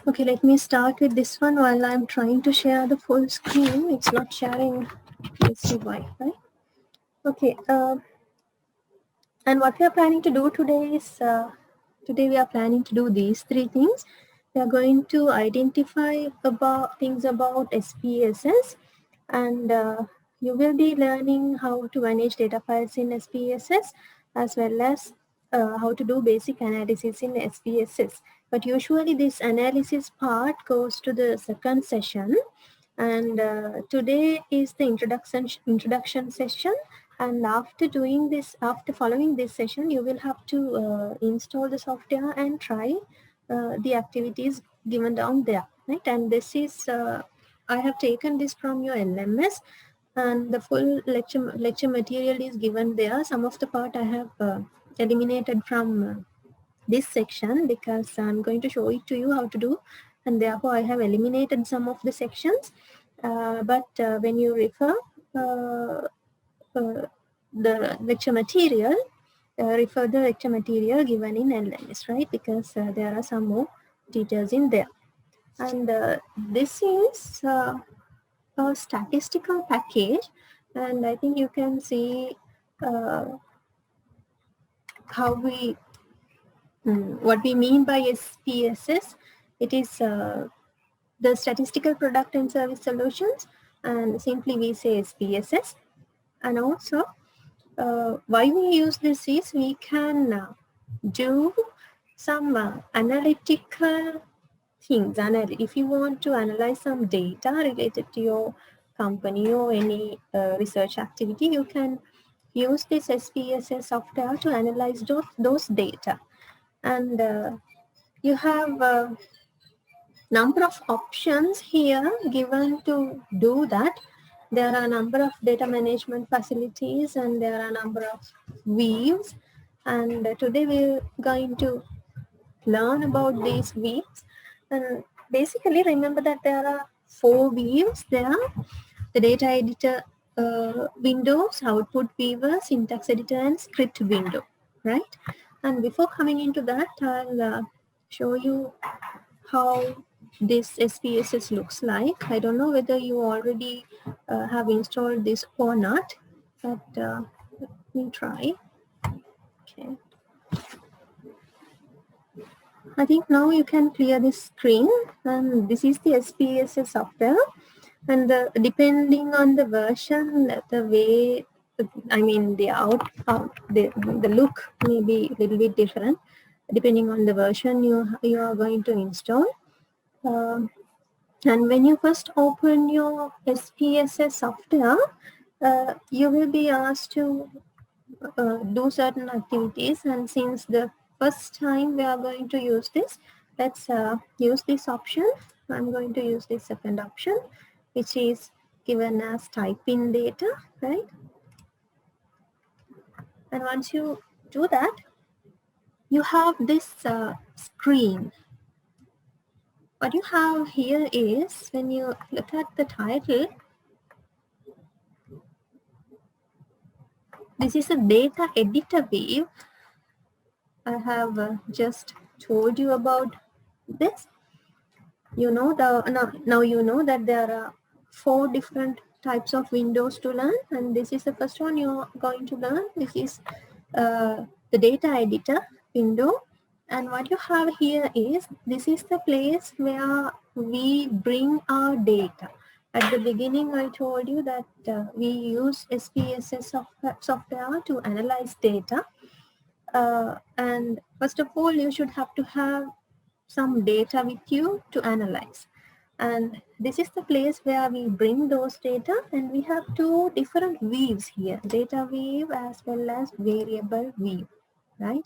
Okay, let me start with this one while I'm trying to share the full screen. It's not sharing. Let's see why, right? Okay, and what we are planning to do today is, today we are planning to do these three things. We are going to identify about things about SPSS, and you will be learning how to manage data files in SPSS, as well as how to do basic analysis in SPSS. But usually this analysis part goes to the second session, and today is the introduction session. And after doing this, after following this session, you will have to install the software and try the activities given down there, right? And this is I have taken this from your LMS, and the full lecture material is given there. Some of the part I have eliminated from this section because I'm going to show it to you how to do, and therefore I have eliminated some of the sections. But when you refer the lecture material, refer the lecture material given in LMS, right? Because there are some more details in there. And this is a statistical package, and I think you can see how we what we mean by SPSS. It is the statistical product and service solutions, and simply we say SPSS. And also why we use this is we can do some analytical things. If you want to analyze some data related to your company or any research activity, you can use this SPSS software to analyze those data. And you have a number of options here given to do that. There are a number of data management facilities, and there are a number of views. And today we're going to learn about these views. And basically remember that there are 4 views there: the data editor windows, output viewer, syntax editor, and script window, right? And before coming into that, I'll show you how this SPSS looks like. I don't know whether you already have installed this or not, but let me try. Okay. I think now you can clear this screen, and this is the SPSS software. And depending on the version, the way, I mean, the look may be a little bit different depending on the version you are going to install. And when you first open your SPSS software, you will be asked to do certain activities. And since the first time we are going to use this, let's use this option. I'm going to use the second option, which is given as type in data, right? And once you do that, you have this screen. What you have here is, when you look at the title, this is a data editor view. I have just told you about this. You know, now you know that there are 4 different types of windows to learn, and this is the first one you're going to learn. This is the data editor window. And what you have here is, this is the place where we bring our data. At the beginning, I told you that we use SPSS software to analyze data. And first of all, you should have to have some data with you to analyze. And this is the place where we bring those data, and we have 2 different views here: data view as well as variable view, right?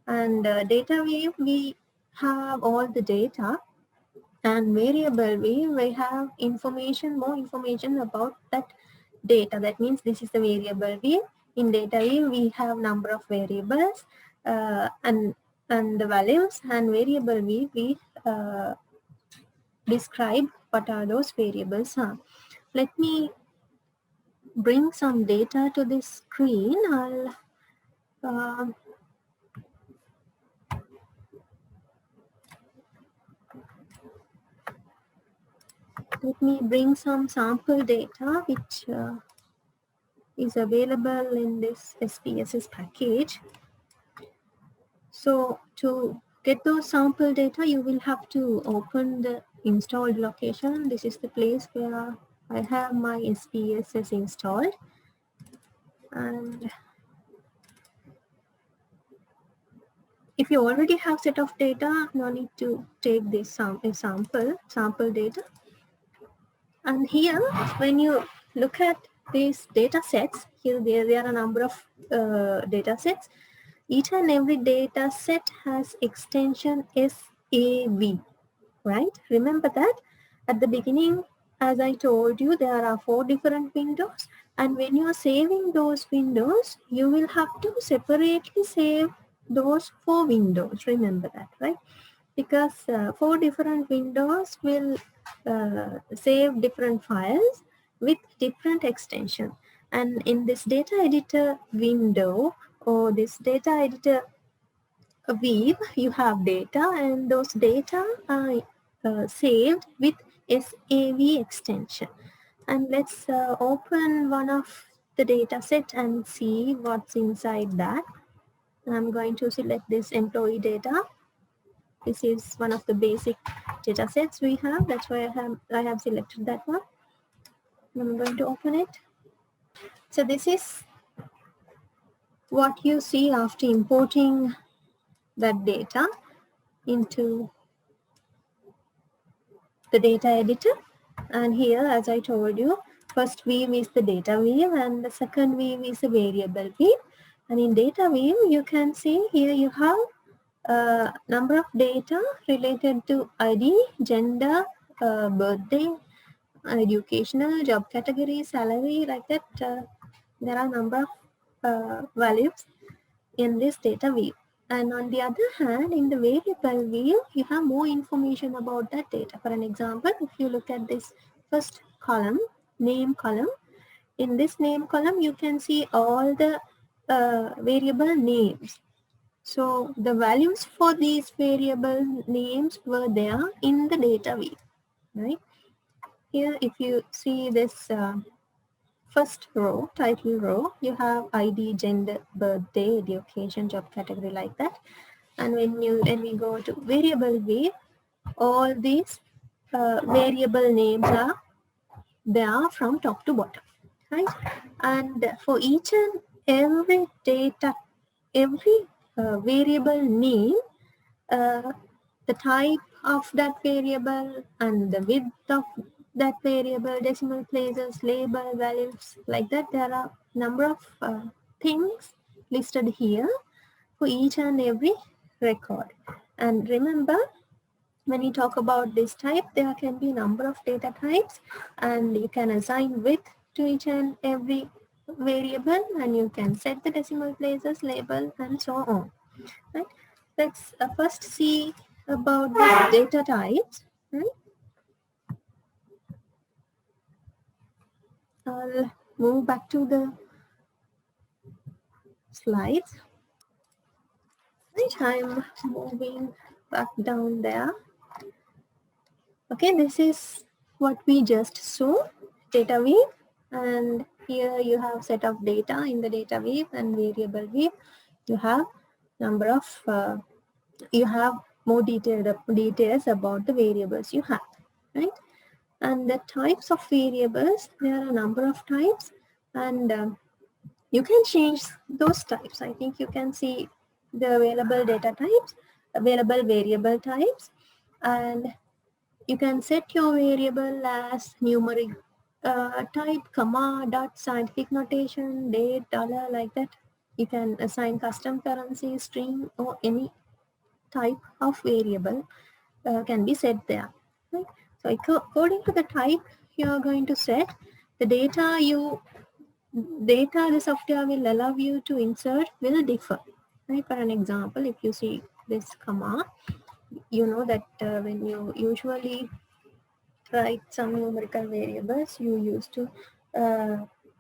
And data view, we have all the data, and variable view, we have more information about that data. That means this is the variable view. In data view, we have number of variables and the values, and variable view, we describe what are those variables are. Let me bring some data to this screen. let me bring some sample data which is available in this SPSS package. So to get those sample data, you will have to open the installed location. This is the place where I have my SPSS installed. And if you already have set of data, no need to take this sample data. And here, when you look at these data sets, here there are a number of data sets. Each and every data set has extension SAV, right? Remember that at the beginning, as I told you, there are 4 different windows. And when you are saving those windows, you will have to separately save those 4 windows. Remember that, right? Because 4 different windows will save different files with different extension. And in this data editor window or this data editor view, you have data, and those data are saved with SAV extension. And let's open one of the data set and see what's inside that. I'm going to select this employee data. This is one of the basic data sets we have. That's why I have selected that one. I'm going to open it. So this is what you see after importing that data into the data editor. And here, as I told you, first view is the data view and the second view is the variable view. And in data view, you can see here you have a number of data related to ID, gender, birthday, educational, job category, salary, like that. There are a number of values in this data view. And on the other hand, in the variable view, you have more information about that data. For an example, if you look at this first column, name column, in this name column, you can see all the variable names. So the values for these variable names were there in the data view, right? Here, if you see this first row, title row, you have ID, gender, birthday, education, job category, like that. And when we go to variable view, all these variable names are there from top to bottom, right? And for each and every data, every variable name, the type of that variable and the width of that variable, decimal places, label, values, like that. There are number of things listed here for each and every record. And remember, when you talk about this type, there can be number of data types, and you can assign width to each and every variable, and you can set the decimal places, label, and so on. Right? Let's first see about the data types. Right? I'll move back to the slides. Right? I'm moving back down there. Okay, this is what we just saw, data view, and here you have set of data in the data view and variable view. You have number of you have more details about the variables you have, right? And the types of variables, there are a number of types, and you can change those types. I think you can see the available data types, available variable types, and you can set your variable as numeric type, comma, dot, scientific notation, date, dollar, like that. You can assign custom currency, string, or any type of variable can be set there. Right? So according to the type you are going to set, the data the software will allow you to insert will differ. Right? For an example, if you see this comma, you know that when you usually write some numerical variables, you used to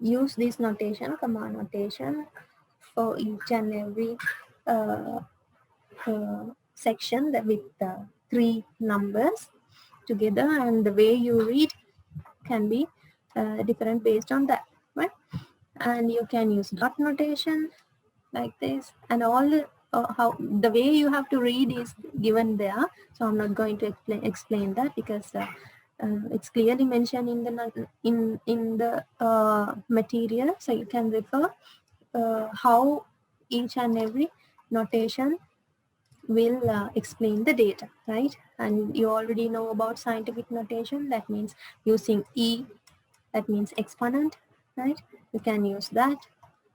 use this notation, comma notation, for each and every section that with 3 numbers together, and the way you read can be different based on that, right? And you can use dot notation like this, and all the how the way you have to read is given there. So I'm not going to explain that because it's clearly mentioned in the material, so you can refer how each and every notation will explain the data, right? And you already know about scientific notation. That means using E, that means exponent, right? You can use that,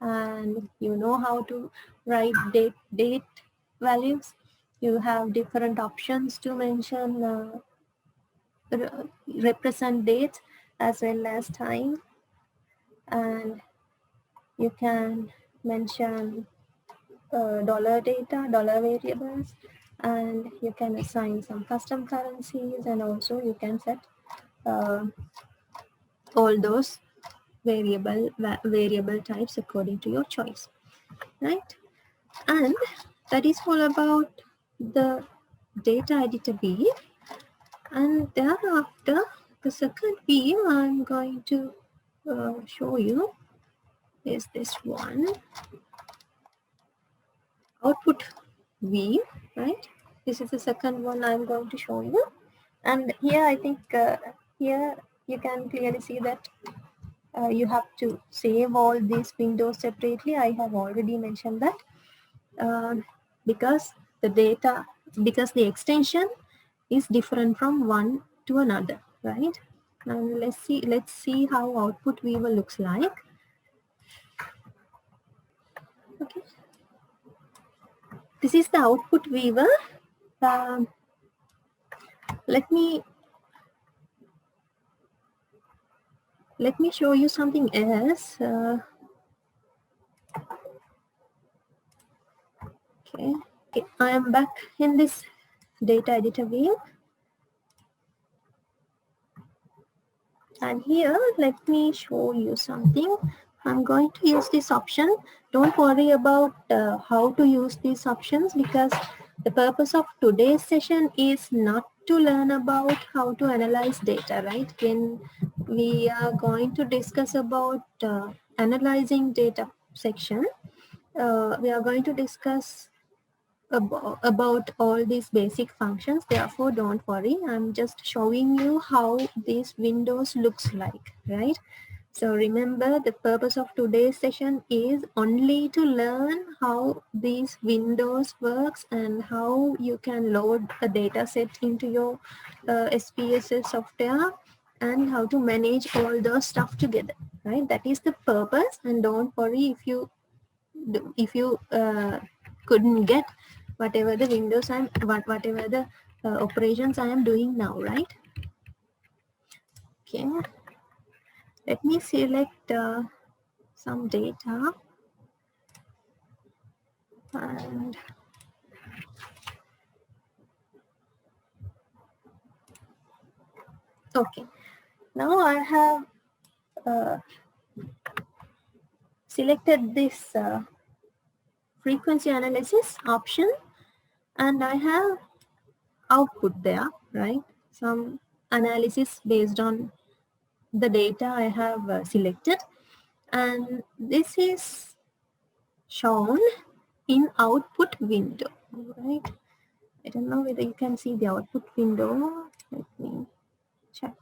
and you know how to write date values. You have different options to mention represent date as well as time, and you can mention dollar data, dollar variables, and you can assign some custom currencies, and also you can set all those variable types according to your choice, right? And that is all about the data editor view. And thereafter, the second view I'm going to show you is this one, output view, right? This is the second one I'm going to show you. And here I think here you can clearly see that you have to save all these windows separately. I have already mentioned that because the extension is different from one to another, right? Now let's see how output viewer looks like. Okay, this is the output viewer. Let me show you something else. Okay, I am back in this data editor view. And here, let me show you something. I'm going to use this option. Don't worry about how to use these options, because the purpose of today's session is not to learn about how to analyze data, right? When we are going to discuss about analyzing data section, we are going to discuss about all these basic functions. Therefore, don't worry, I'm just showing you how these windows looks like, right? So remember, the purpose of today's session is only to learn how these windows works and how you can load a data set into your SPSS software, and how to manage all those stuff together, right? That is the purpose. And don't worry if you couldn't get whatever the windows whatever the operations I am doing now, right? Okay, let me select some data, and okay, now I have selected this frequency analysis option, and I have output there, right? Some analysis based on the data I have selected, and this is shown in output window, right? I don't know whether you can see the output window. Let me check.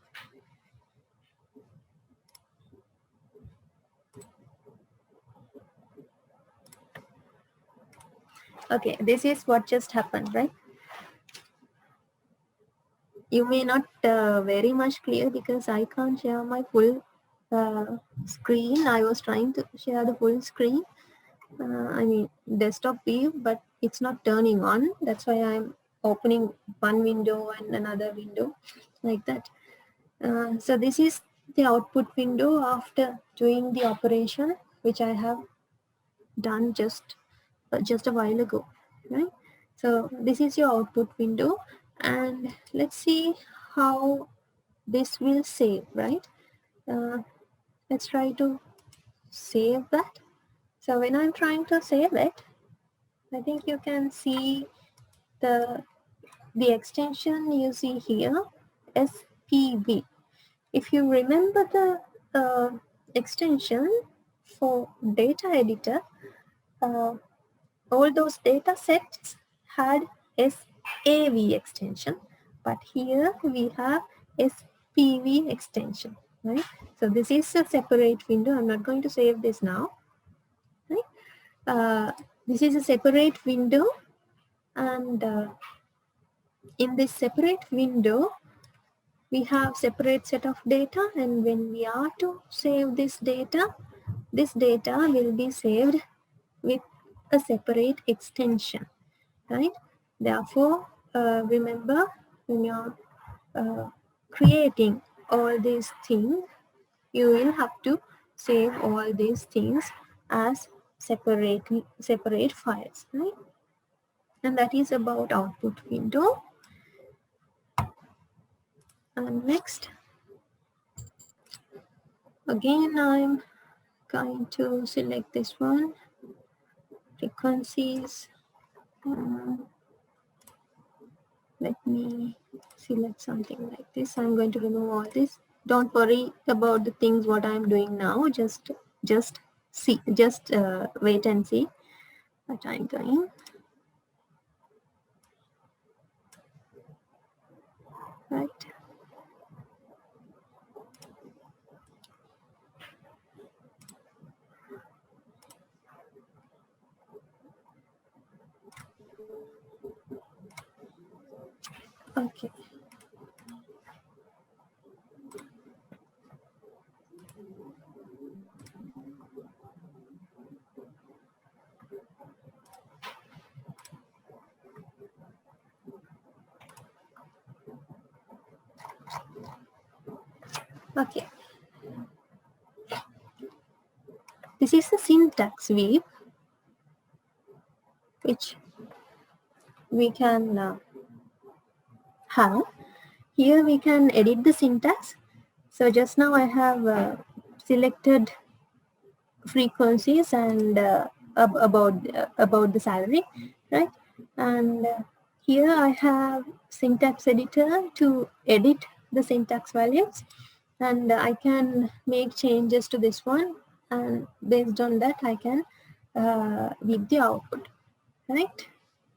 Okay, this is what just happened, right? You may not very much clear because I can't share my full screen. I was trying to share the full screen, I mean desktop view, but it's not turning on. That's why I'm opening one window and another window like that. So this is the output window after doing the operation, which I have done just a while ago, right? So this is your output window, and let's see how this will save, right? Let's try to save that. So when I'm trying to save it, I think you can see the extension you see here, SPV. If you remember the extension for data editor, all those data sets had SAV extension, but here we have SPV extension, right? So this is a separate window. I'm not going to save this now, right? This is a separate window, and in this separate window, we have separate set of data, and when we are to save this data will be saved with a separate extension, right? Therefore, remember, when you're creating all these things, you will have to save all these things as separate files, right? And that is about output window. And next, again, I'm going to select this one, frequencies. Let me select something like this. I'm going to remove all this. Don't worry about the things what I'm doing now. Just wait and see what I'm doing. Right. Okay. Okay. This is the syntax view, which we can have. Here we can edit the syntax. So just now I have selected frequencies and about the salary, right? And here I have syntax editor to edit the syntax values, and I can make changes to this one, and based on that I can give the output, right?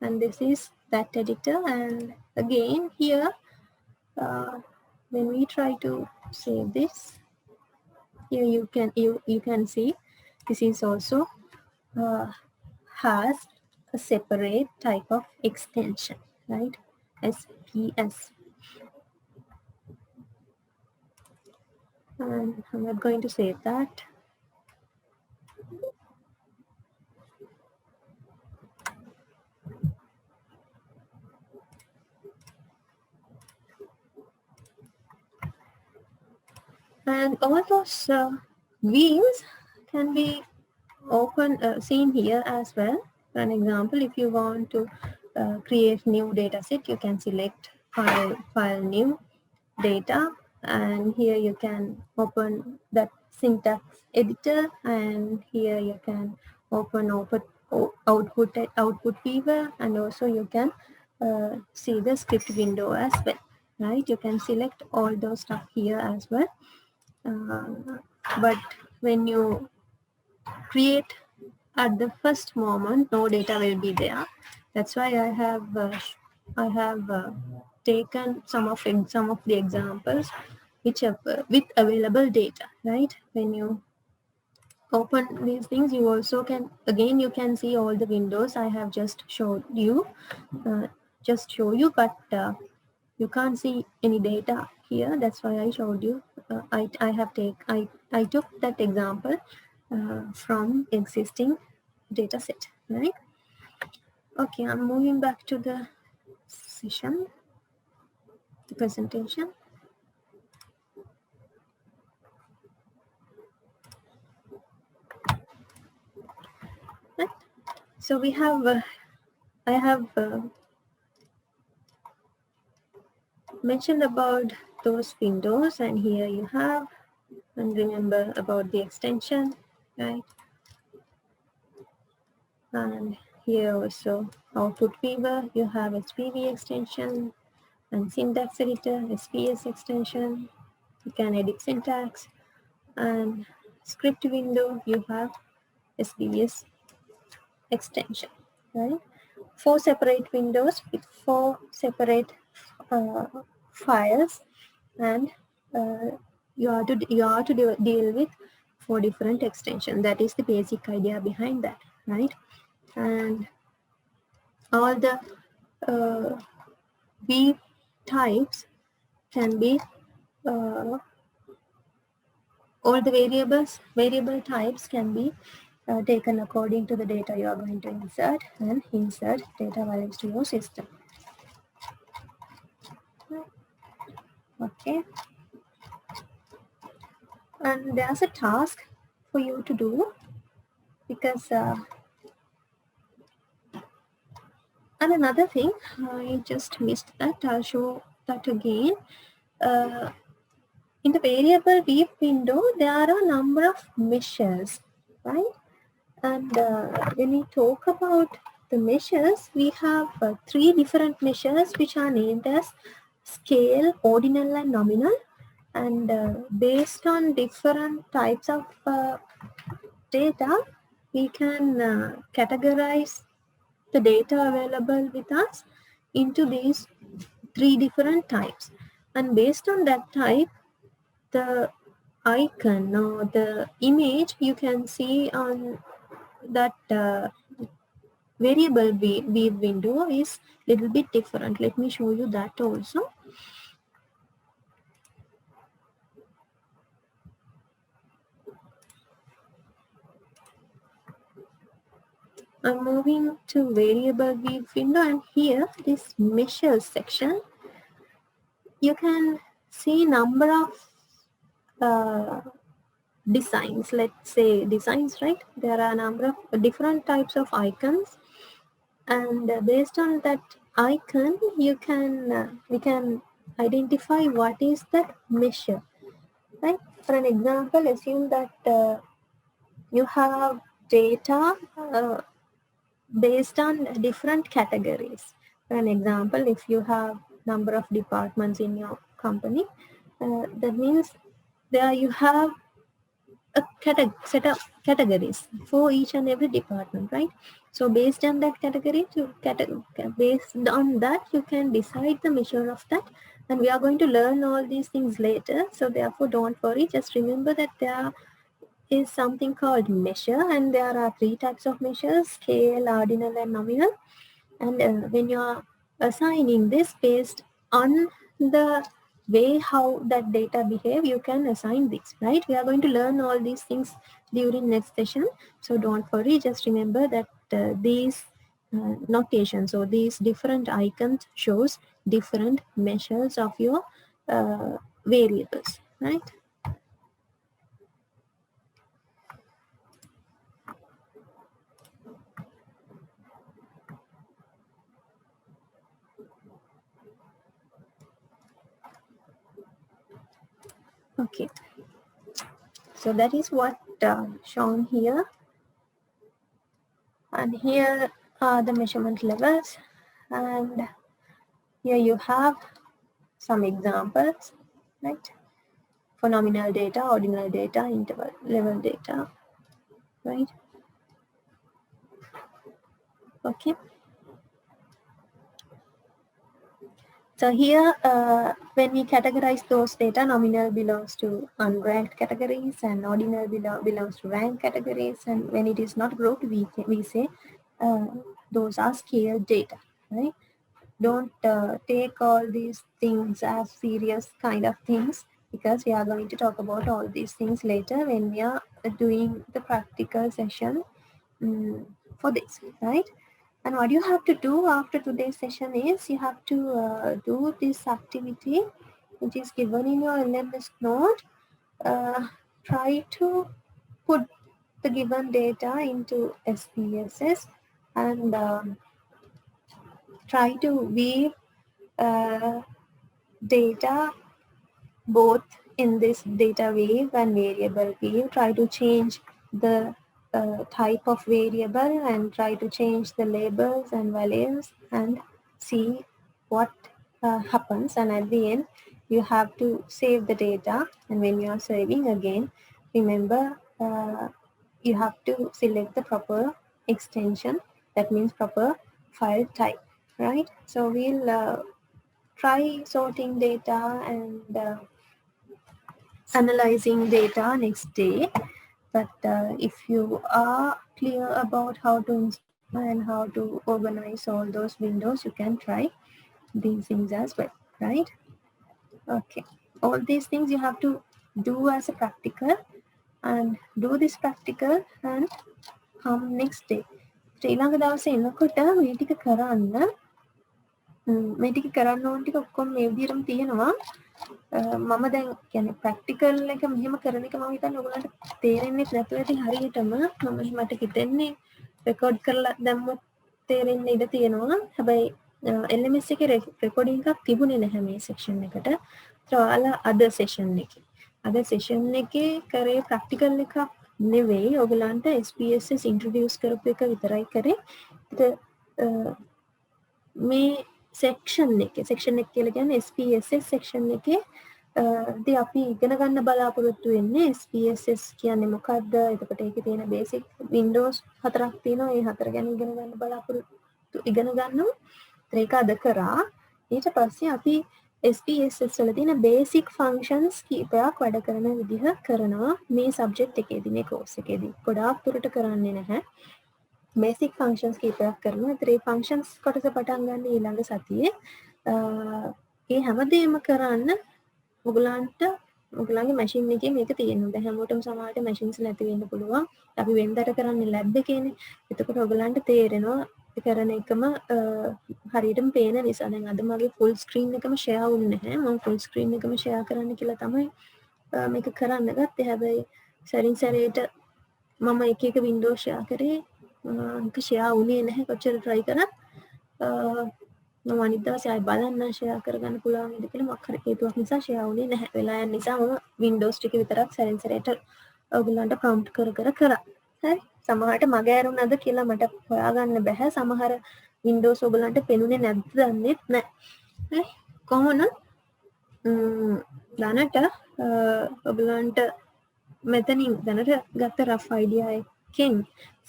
And this is that editor. And again here, when we try to save this, here you can see this is also has a separate type of extension, right? SPS. And I'm not going to save that. And all those views can be seen here as well. For an example, if you want to create new data set, you can select file new data, and here you can open that syntax editor, and here you can open output viewer, and also you can see the script window as well, right? You can select all those stuff here as well. But when you create at the first moment, no data will be there. That's why I have taken some of the examples which are with available data, right? When you open these things, you also can, again, you can see all the windows I have just showed you, but you can't see any data here. That's why I showed you. I took that example from existing data set, right? Okay, I'm moving back to the session, the presentation. Right. So we have, I have mentioned about those windows, and here you have, and remember about the extension, right? And here also output viewer, you have SPV extension, and syntax editor, SPS extension, you can edit syntax, and script window, you have SPSS extension, right? 4 separate windows with 4 separate uh, files, and you have to deal with 4 different extensions. That is the basic idea behind that, right? And all the V types can be all the variable types can be taken according to the data you are going to insert, and insert data values to your system. Okay, and there's a task for you to do, because and another thing, I just missed that. I'll show that again. In the variable weave window, there are a number of measures, right? And when we talk about the measures, we have 3 different measures which are named as scale, ordinal, and nominal. And based on different types of data, we can categorize the data available with us into these 3 different types. And based on that type, the icon or the image you can see on that variable weave window is little bit different. Let me show you that also. I'm moving to variable weave window, and here this measures section, you can see number of designs. Let's say designs, right? There are a number of different types of icons, and based on that icon you can we can identify what is that measure, right? For an example, assume that you have data based on different categories. For an example, if you have number of departments in your company, that means there you have a set of categories for each and every department, right? So based on that category, based on that, you can decide the measure of that. And we are going to learn all these things later. So therefore, don't worry. Just remember that there is something called measure, and there are 3 types of measures: scale, ordinal, and nominal. And when you are assigning this based on the way how that data behave, you can assign this, right? We are going to learn all these things during next session, so don't worry. Just remember that these notations or these different icons shows different measures of your variables, right? Okay, so that is what shown here, and here are the measurement levels, and here you have some examples, right? For nominal data, ordinal data, interval level data, right? Okay. So here, when we categorize those data, nominal belongs to unranked categories and ordinal belongs to ranked categories. And when it is not grouped, we say those are scaled data, right? Don't take all these things as serious kind of things, because we are going to talk about all these things later when we are doing the practical session for this, right? And what you have to do after today's session is you have to do this activity which is given in your LMS note. Try to put the given data into SPSS, and try to weave data both in this data wave and variable wave. Try to change the type of variable and try to change the labels and values and see what happens. And at the end, you have to save the data, and when you are saving again, remember you have to select the proper extension, that means proper file type, right? So we'll try sorting data and analyzing data next day. But if you are clear about how to install and how to organize all those windows, you can try these things as well, right? Okay, all these things you have to do as a practical, and do this practical and come next day. Sri Lanka දවසේ එනකොට මේ ටික කරන්න, මේ ටික කරන්න ඕන ටික ඔක්කොම මේ විදිහටම තියෙනවා. මම දැන් කියන්නේ ප්‍රැක්ටිකල් එක මෙහෙම කරන එක මම හිතන්නේ ඔයගලන්ට තේරෙන්නේ නැතුව ඇති හරියටම. මට හිතෙන්නේ රෙකෝඩ් කරලා දැම්මොත් තේරෙන්න ඉඩ තියෙනවා. හැබැයි LMS එකේ රෙකෝඩින් එකක් තිබුණේ නැහැ මේ සෙක්ෂන් එකට. ඒත් ඔයාලා අද සෙෂන් එකේ කරේ ප්‍රැක්ටිකල් එකක් නෙවෙයි. ඔයගලන්ට SPSS ඉන්ට්‍රොඩියුස් කරපු එක විතරයි කරේ. මේ සෙක්ෂන් එක කියලා කියන්නේ SPSS සෙක්ෂන් එකේ දී අපි ඉගෙන ගන්න බලාපොරොත්තු වෙන්නේ SPSS කියන්නේ මොකක්ද, එතකොට ඒකේ තියෙන බේසික් Windows 4ක් තියෙනවා, ඒ 4 ගැන ඉගෙන ගන්නවා. ඒක අද කරා. ඊට පස්සේ අපි SPSS වල තියෙන බේසික් ෆන්ක්ෂන්ස් කීපයක් වැඩ කරන විදිහ කරනවා මේ සබ්ජෙක්ට් එකේදී, මේ කෝස් එකේදී. ගොඩාක් දුරට කරන්නේ නැහැ. බේසික් ෆන්ක්ෂන්ස් කීපයක් කරනවා. ඒතර ඒ ෆන්ක්ෂන්ස් කොටස පටන් ගන්න ඊළඟ සතියේ. ඒ හැමදේම කරන්න ඔයගලන්ගේ මැෂින් එකේ මේක තියෙනවා. දැන් හැමෝටම සමහරට මැෂින්ස් නැති වෙන්න පුළුවන්. අපි වෙනදට කරන්නේ ලැබ් එකේනේ. එතකොට ඔයගලන්ට තේරෙනවා කරන එකම හරියටම පේන නිසා. දැන් අද මගේ ෆුල් ස්ක්‍රීන් එකම ෂෙයා වුණේ නැහැ. මම ෆුල් ස්ක්‍රීන් එකම ෂෙයා කරන්න කියලා තමයි මේක කරන්න ගත්තේ. හැබැයි සරින් සැරේට මම එක එක වින්ඩෝ ෂෙයා කරේ. ඒක ෂෙයා වුණේ නැහැ කොච්චර try කරත්. මම අනිත් දවසේ ආයෙ බලන්න ෂෙයා කරගන්න පුළුවන් නේද කියලා මොකක් හරි හේතුවක් නිසා ෂෙයා වුණේ නැහැ. වෙලා යන නිසා මම වින්ඩෝස් ටික විතරක් සරින් සැරේට ඔයගලන්ට ප්‍රොම්ප්ට් කර කරා. හරි. සමහරට මග ඇරුණාද කියලා මට හොයාගන්න බෑ. සමහර වින්ඩෝස් ඔයගලන්ට පෙනුනේ නැද්ද දන්නෙත් නැහැ. හරි. කොහොමද දැනට ඔයගලන්ට මෙතනින් දැනට ගත්ත රෆ් අයිඩියා එකකින්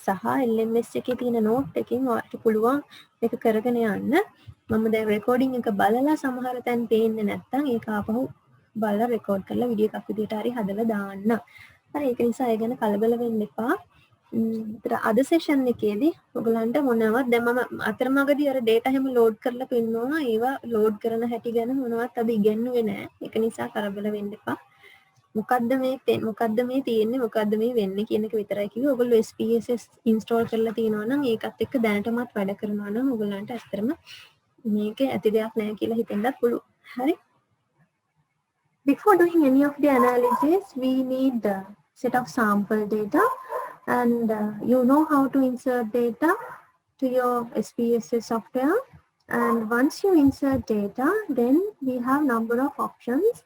සහ LMS එකේ තියෙන නෝට් එකකින් ඔයාලට පුළුවන් මේක කරගෙන යන්න. මම දැන් රෙකෝඩින් එක බලලා සමහර තැන් පේන්නේ නැත්නම් ඒක ආපහු බලලා රෙකෝඩ් කරලා වීඩියෝ එකක් විදියට හරි හදලා දාන්න. හරි, ඒක නිසා ඒ ගැන කලබල වෙන්න එපා. අද සෙෂන් එකේදී ඔයගලන්ට මොනවද දැන් මම අතරමඟදී අර data හැම ලෝඩ් කරලා පෙන්නනවා. ඒවා ලෝඩ් කරන හැටි ගැන මොනවත් අද ඉගෙනුවේ නැහැ. ඒක නිසා කලබල වෙන්න එපා. මොකද්ද මේ තියෙන්නේ, මොකද්ද මේ වෙන්නේ කියන එක විතරයි කිව්වේ. ඔයගොල්ලෝ SPSS ඉන්ස්ටෝල් කරලා තියෙනවා නම් ඒකත් එක්ක දැනටමත් වැඩ කරනවා නම් ඔයගලන්ට ඇත්තටම මේක ඇති දෙයක් නැහැ කියලා හිතෙන්නත් පුළුවන්. හරි. Before doing any of the analysis, we need a set of sample data, and you know how to insert data to your SPSS software. And once you insert data, then we have number of options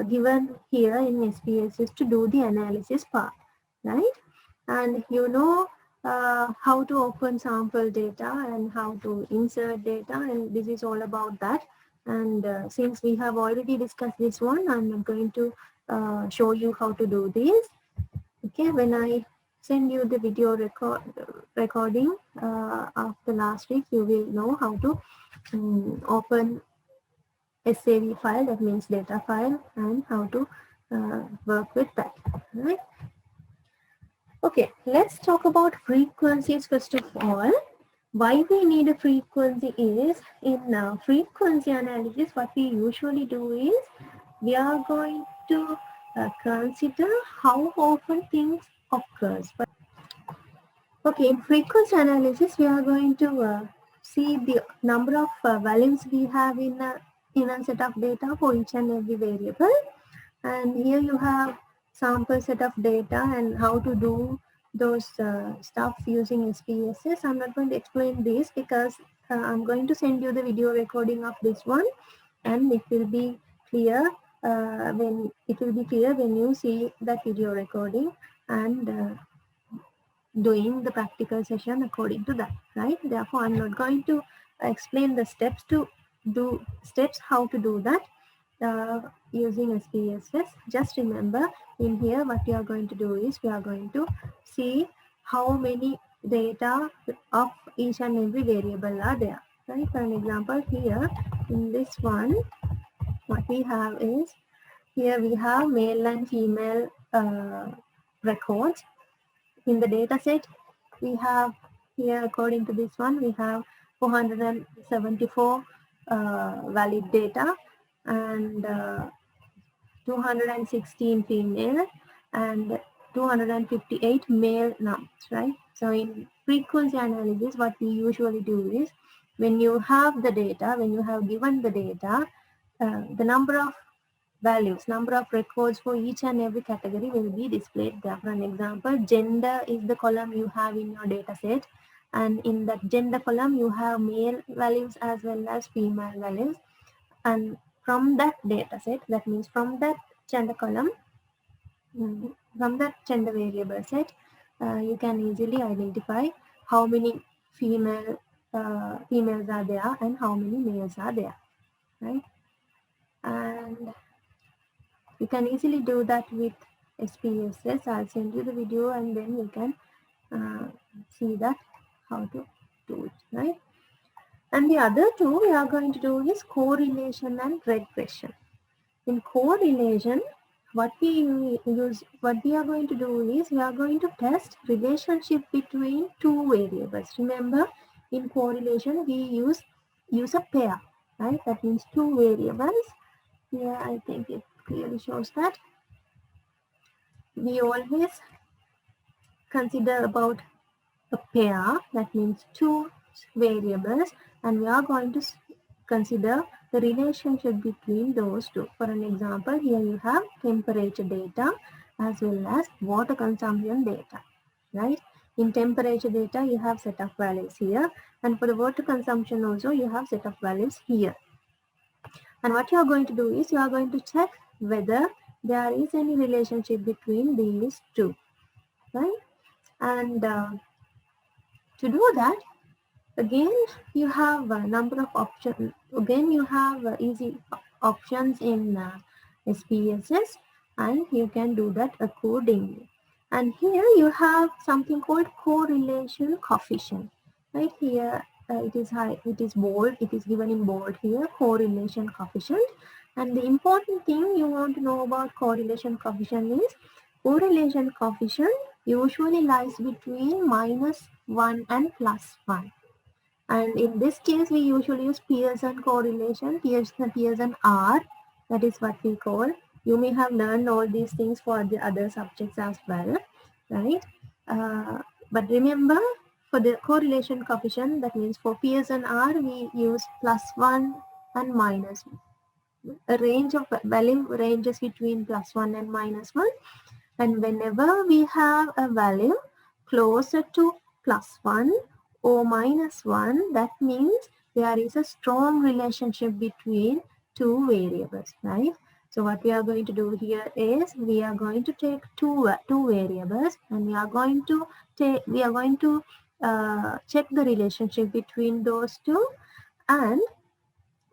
given here in SPSS to do the analysis part, right? And you know how to open sample data and how to insert data, and this is all about that. And since we have already discussed this one, I'm not going to show you how to do this. Okay, when I send you the video recording after last week, you will know how to open SAV file, that means data file, and how to work with that, right? Okay, let's talk about frequencies first of all. Why we need a frequency is, in frequency analysis, what we usually do is, we are going to consider how often things occurs. Okay, in frequency analysis, we are going to see the number of values we have in a set of data for each and every variable. And here you have sample set of data and how to do those stuff using SPSS. I'm not going to explain this because I'm going to send you the video recording of this one, and it will be clear when you see that video recording and doing the practical session according to that, right? Therefore, I'm not going to explain the steps how to do that. using SPSS. Just remember, in here what we are going to do is we are going to see how many data of each and every variable are there. Right? For an example, here in this one, what we have is, here we have male and female records. In the data set, we have here, according to this one, we have 474 valid data and 216 female and 258 male numbers, right? So in frequency analysis, what we usually do is, when you have the data, when you have given the data, the number of values, number of records for each and every category will be displayed there. For an example, gender is the column you have in your data set, and in that gender column you have male values as well as female values, and from that data set, that means from that gender column, from that gender variable set, you can easily identify how many females are there and how many males are there, right? And you can easily do that with SPSS. I'll send you the video and then you can see that how to do it, right? And the other two we are going to do is correlation and regression. In correlation, what we are going to do is we are going to test relationship between two variables. Remember, in correlation we use a pair, right? That means two variables. Here I think it clearly shows that we always consider about a pair, that means two variables, and we are going to consider the relationship between those two. For an example, here you have temperature data as well as water consumption data, right? In temperature data, you have set of values here, and for the water consumption also, you have set of values here. And what you are going to do is you are going to check whether there is any relationship between these two, right? And to do that, again you have a number of options. Again you have easy options in SPSS, and you can do that accordingly. And here you have something called correlation coefficient. Right here, it is high, it is bold, it is given in bold here, correlation coefficient. And the important thing you want to know about correlation coefficient is, correlation coefficient usually lies between -1 and +1. And in this case, we usually use Pearson correlation, Pearson R, that is what we call. You may have learned all these things for the other subjects as well, right? But remember, for the correlation coefficient, that means for Pearson R, we use +1 and -1. A range of value ranges between +1 and -1. And whenever we have a value closer to +1 or -1, that means there is a strong relationship between two variables, right? So what we are going to do here is we are going to take two variables, and we are going to check the relationship between those two, and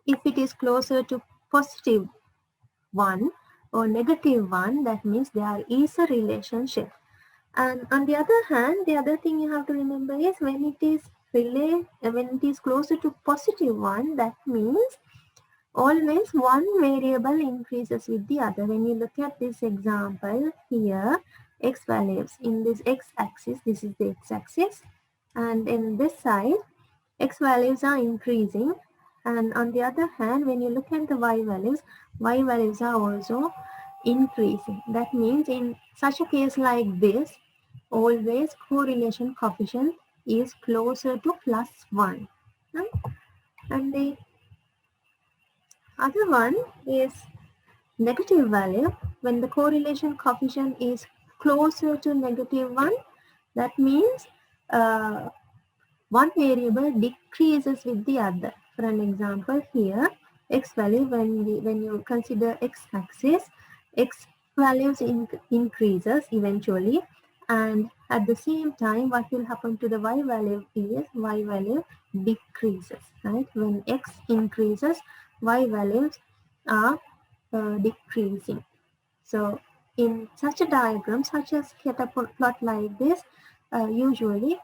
if it is closer to +1 or -1, that means there is a relationship. And on the other hand, the other thing you have to remember is, when it is closer to +1, that means always one variable increases with the other. When you look at this example here, x values in this x-axis, this is the x-axis, and in this side, x values are increasing. And on the other hand, when you look at the y values are also increasing. That means in such a case like this, always correlation coefficient is closer to +1. Right? And the other one is negative value. When the correlation coefficient is closer to -1, that means one variable decreases with the other. For an example here, x value, when you consider x-axis, x values increases eventually, and at the same time, what will happen to the y value is y value decreases, right? When x increases, y values are decreasing. So in such a diagram, such a scatter plot like this, usually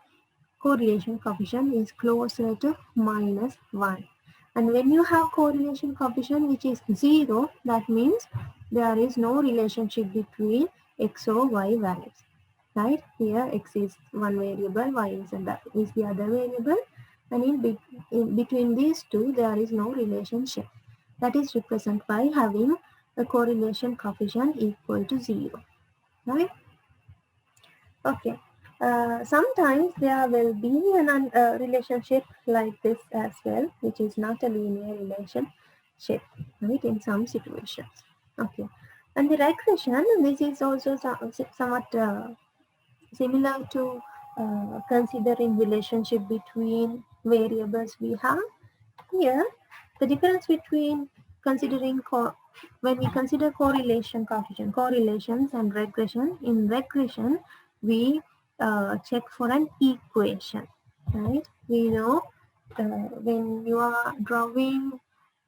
correlation coefficient is closer to -1. And when you have correlation coefficient which is 0, that means there is no relationship between x or y values. Right? Here x is one variable, y is the other variable, and in between these two there is no relationship. That is represented by having a correlation coefficient equal to 0. Right? Okay. Sometimes there will be a relationship like this as well, which is not a linear relationship, right, in some situations. Okay. And the regression, this is also somewhat similar to considering relationship between variables we have. Here, the difference between considering when we consider correlation coefficient, correlations and regression. In regression, we check for an equation, right? We know when you are drawing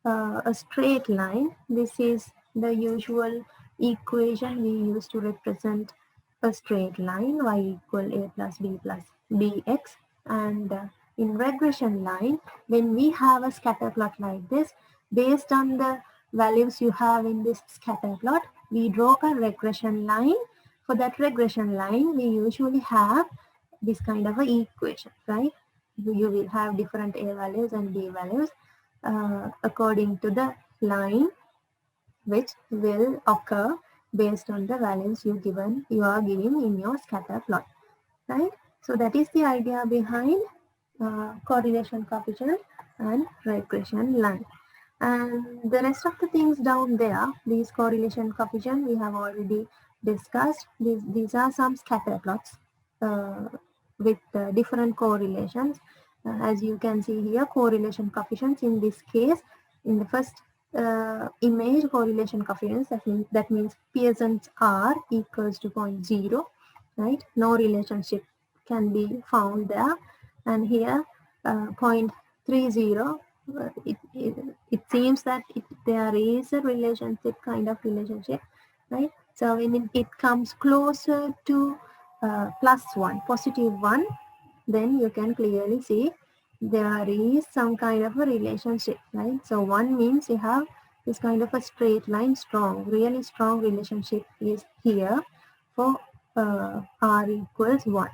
a straight line, this is the usual equation we use to represent a straight line, y equal a plus bx. And in regression line, when we have a scatter plot like this, based on the values you have in this scatter plot, we draw a regression line. For that regression line, we usually have this kind of a equation, right? You will have different a values and b values according to the line which will occur based on the values you are giving in your scatter plot, right? So that is the idea behind correlation coefficient and regression line. And the rest of the things down there, these correlation coefficient we have already discussed. These are some scatter plots with different correlations. As you can see here, correlation coefficients in this case, in the first image, correlation coefficients, that means Pearson's R equals to 0.0, right? No relationship can be found there. And here 0.30, it seems that there is a relationship, kind of relationship, right? So when it comes closer to +1, +1, then you can clearly see there is some kind of a relationship, right? So 1 means you have this kind of a straight line, really strong relationship is here for R equals 1,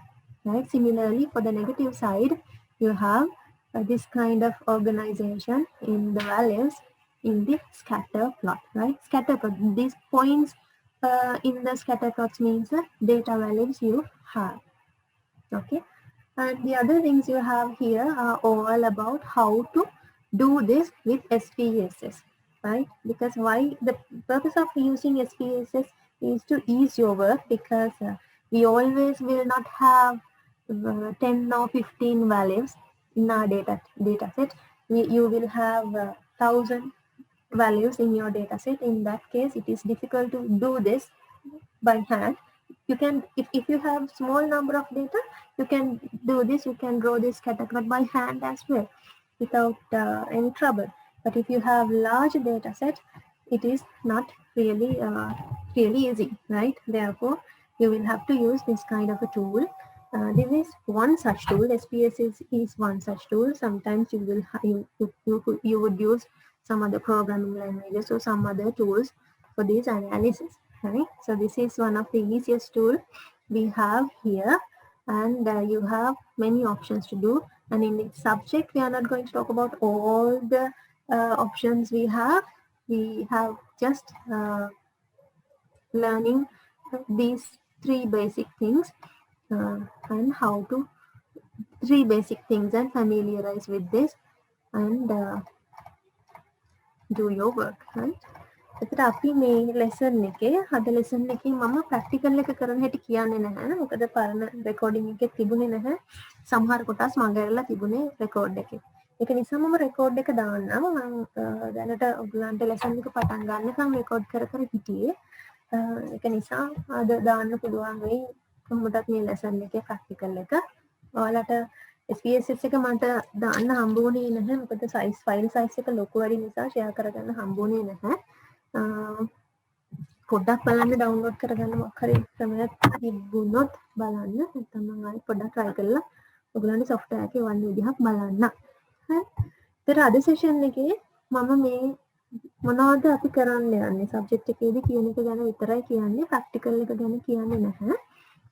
right? Similarly, for the negative side, you have this kind of organization in the values in the scatter plot, right? Scatter plot, these points in the scatter plots means the data values you have, okay? And the other things you have here are all about how to do this with SPSS, right? Because why the purpose of using SPSS is to ease your work, because we always will not have 10 or 15 values in our data set. You will have 1,000 values in your data set. In that case, it is difficult to do this by hand. You can, if you have small number of data, you can do this, you can draw this scatter plot by hand as well without any trouble. But if you have large data set, it is not really really easy, right? Therefore, you will have to use this kind of a tool. This is one such tool. SPSS is one such tool. Sometimes you will you would use some other programming languages or some other tools for this analysis, right? So this is one of the easiest tool we have here, and you have many options to do. And in this subject, we are not going to talk about all the options we have. We have just learning these three basic things and how to three basic things and familiarize with this and do your work, right? එතට අපි මේ lesson එකේ අද lesson එකේ මම practical එක කරන හැටි කියන්නේ නැහැ. මොකද පරණ රෙකෝඩින් එකේ තිබුණේ නැහැ. සමහර කොටස් මගහැරලා තිබුණේ රෙකෝඩ් එකේ. ඒක නිසා මම රෙකෝඩ් එක දාන්නම්. මම දැනට ඔයගලන්ට ලෙසන් එක පටන් ගන්නකම් රෙකෝඩ් කර හිටියේ. ඒක නිසා අද දාන්න පුළුවන් වෙයි කොහොමදත් මේ ලෙසන් එකේ ප්‍රැක්ටිකල් එක. ඔයාලට SPSS එක මට දාන්න හම්බුනේ නැහැ. මොකද ෆයිල් සයිස් එක ලොකු වැඩි නිසා ෂෙයා කරගන්න හම්බුනේ නැහැ. පොඩ්ඩක් බලන්න ඩවුන්ලෝඩ් කරගන්න මොකක් හරි ක්‍රමයක් තිබුණොත් බලන්න. නැත්නම් මම ආයෙ පොඩ්ඩක් try කරලා ඔයගලන්ට software එකේ වන්න විදිහක් බලන්න. හරි. ඒතර අද session එකේ මම මේ මොනවද අපි කරන්න යන්නේ සබ්ජෙක්ට් එකේදී කියන එක ගැන විතරයි කියන්නේ. ප්‍රැක්ටිකල් එක ගැන කියන්නේ නැහැ.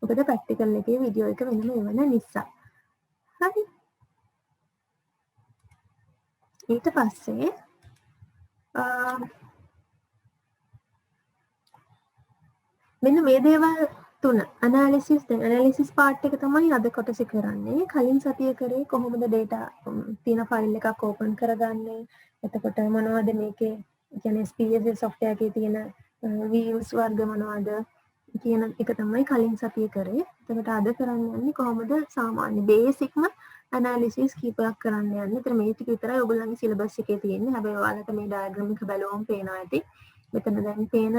මොකද ප්‍රැක්ටිකල් එකේ වීඩියෝ එක වෙනම එවන නිසා. හරි. ඊට පස්සේ මෙන්න මේ දේවල් තුන ඇනාලිසිස් පාර්ට් එක තමයි අද කොටසේ කරන්නේ. කලින් සතිය කරේ කොහොමද data තියෙන ෆයිල් එකක් ඕපන් කරගන්නේ. එතකොට මොනවද මේකේ කියන්නේ SPSS software එකේ තියෙන views වර්ග මොනවද කියන එක තමයි කලින් සතිය කරේ. එතකොට අද කරන්න යන්නේ කොහොමද සාමාන්‍ය බේසික්ම ඇනාලිසිස් කීපයක් කරන්න යන්නේ. ඒතර මේ ටික විතරයි ඔයගොල්ලන්ගේ සිලබස් එකේ තියෙන්නේ. හැබැයි ඔයාලට මේ ඩයග්‍රෑම් එක බලවම පේනවා ඇති. මෙතන දැන් පේන